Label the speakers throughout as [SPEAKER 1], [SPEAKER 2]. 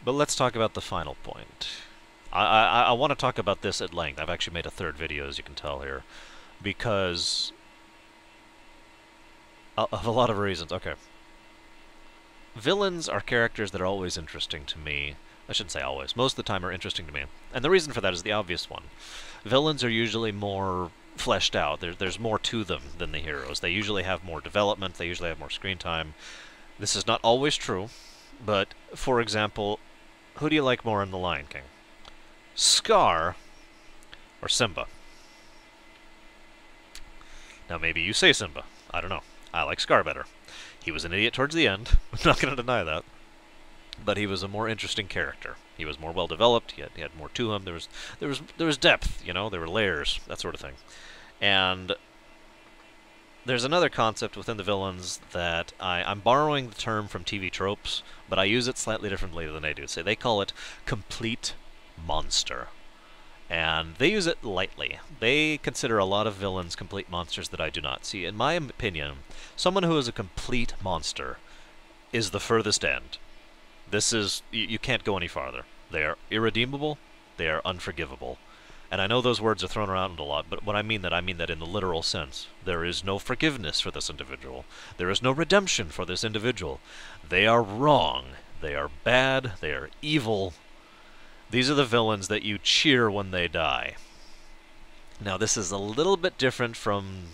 [SPEAKER 1] But let's talk about the final point. I want to talk about this at length. I've actually made a third video, as you can tell here, because of a lot of reasons. Okay. Villains are characters that are always interesting to me. I shouldn't say always. Most of the time are interesting to me. And the reason for that is the obvious one. Villains are usually more fleshed out. There's more to them than the heroes. They usually have more development. They usually have more screen time. This is not always true, but, for example, who do you like more in The Lion King? Scar or Simba? Now, maybe you say Simba. I don't know. I like Scar better. He was an idiot towards the end. I'm not going to deny that. But he was a more interesting character. He was more well developed. He had more to him. There was depth. You know, there were layers, that sort of thing. And there's another concept within the villains that I'm borrowing the term from TV tropes, but I use it slightly differently than they do. So they call it complete monster. And they use it lightly. They consider a lot of villains complete monsters that I do not see. In my opinion, someone who is a complete monster is the furthest end. This is... you can't go any farther. They are irredeemable. They are unforgivable. And I know those words are thrown around a lot, but when I mean that in the literal sense. There is no forgiveness for this individual. There is no redemption for this individual. They are wrong. They are bad. They are evil. These are the villains that you cheer when they die. Now, this is a little bit different from...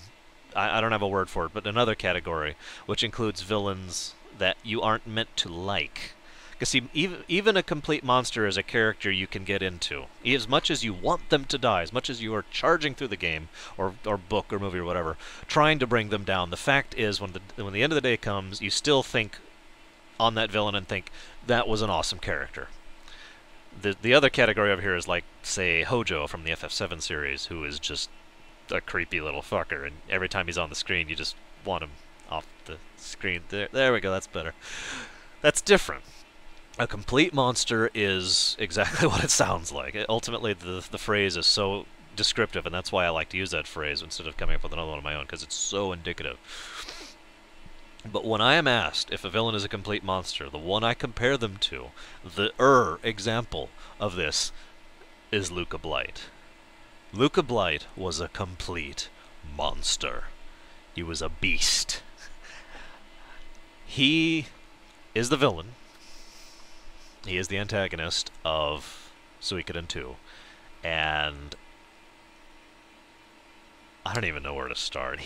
[SPEAKER 1] I don't have a word for it, but another category, which includes villains that you aren't meant to like. Because, see, even a complete monster is a character you can get into. As much as you want them to die, as much as you are charging through the game, or book, or movie, or whatever, trying to bring them down, the fact is, when the end of the day comes, you still think on that villain and think, that was an awesome character. The other category over here is like, say, Hojo from the FF7 series, who is just a creepy little fucker, and every time he's on the screen, you just want him off the screen. There we go, that's better. That's different. A complete monster is exactly what it sounds like. Ultimately, the phrase is so descriptive, and that's why I like to use that phrase instead of coming up with another one of my own, because it's so indicative. But when I am asked if a villain is a complete monster, the one I compare them to, the example of this, is Luca Blight. Luca Blight was a complete monster. He was a beast. He is the villain. He is the antagonist of Suikoden 2. And I don't even know where to start.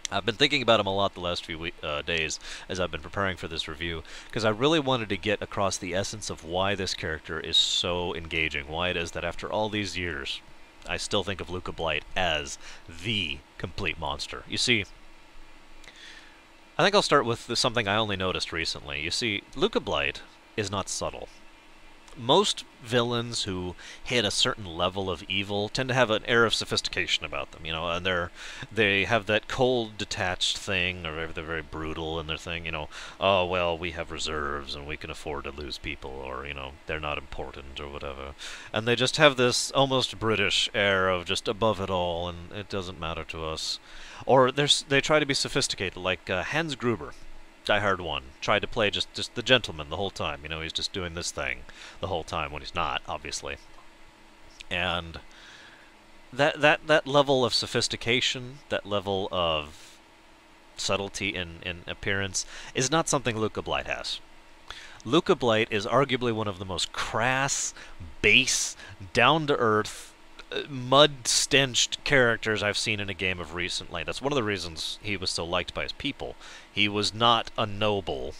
[SPEAKER 1] I've been thinking about him a lot the last few days as I've been preparing for this review, because I really wanted to get across the essence of why this character is so engaging, why it is that after all these years, I still think of Luca Blight as the complete monster. You see, I think I'll start with something I only noticed recently. You see, Luca Blight is not subtle. Most villains who hit a certain level of evil tend to have an air of sophistication about them, you know, and they have that cold, detached thing, or they're very brutal in their thing, you know, oh, well, we have reserves and we can afford to lose people, or, you know, they're not important, or whatever. And they just have this almost British air of just above it all, and it doesn't matter to us. Or they try to be sophisticated, like Hans Gruber. Die Hard 1 tried to play just the gentleman the whole time. You know, he's just doing this thing the whole time when he's not, obviously. And that level of sophistication, that level of subtlety in appearance, is not something Luca Blight has. Luca Blight is arguably one of the most crass, base, down-to-earth, mud-stenched characters I've seen in a game of recently. That's one of the reasons he was so liked by his people. He was not a noble.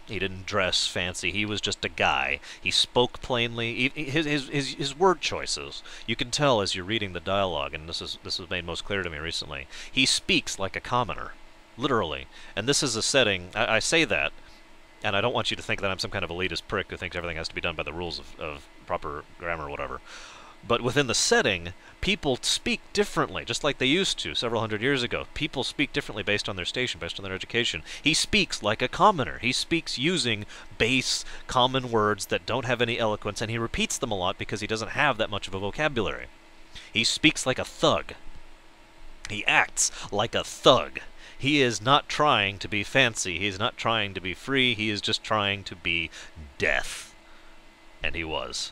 [SPEAKER 1] He didn't dress fancy. He was just a guy. He spoke plainly. His word choices, you can tell as you're reading the dialogue, and this was made most clear to me recently. He speaks like a commoner, literally. And this is a setting. I say that, and I don't want you to think that I'm some kind of elitist prick who thinks everything has to be done by the rules of proper grammar or whatever. But within the setting, people speak differently, just like they used to several hundred years ago. People speak differently based on their station, based on their education. He speaks like a commoner. He speaks using base, common words that don't have any eloquence, and he repeats them a lot because he doesn't have that much of a vocabulary. He speaks like a thug. He acts like a thug. He is not trying to be fancy. He's not trying to be free. He is just trying to be death. And he was.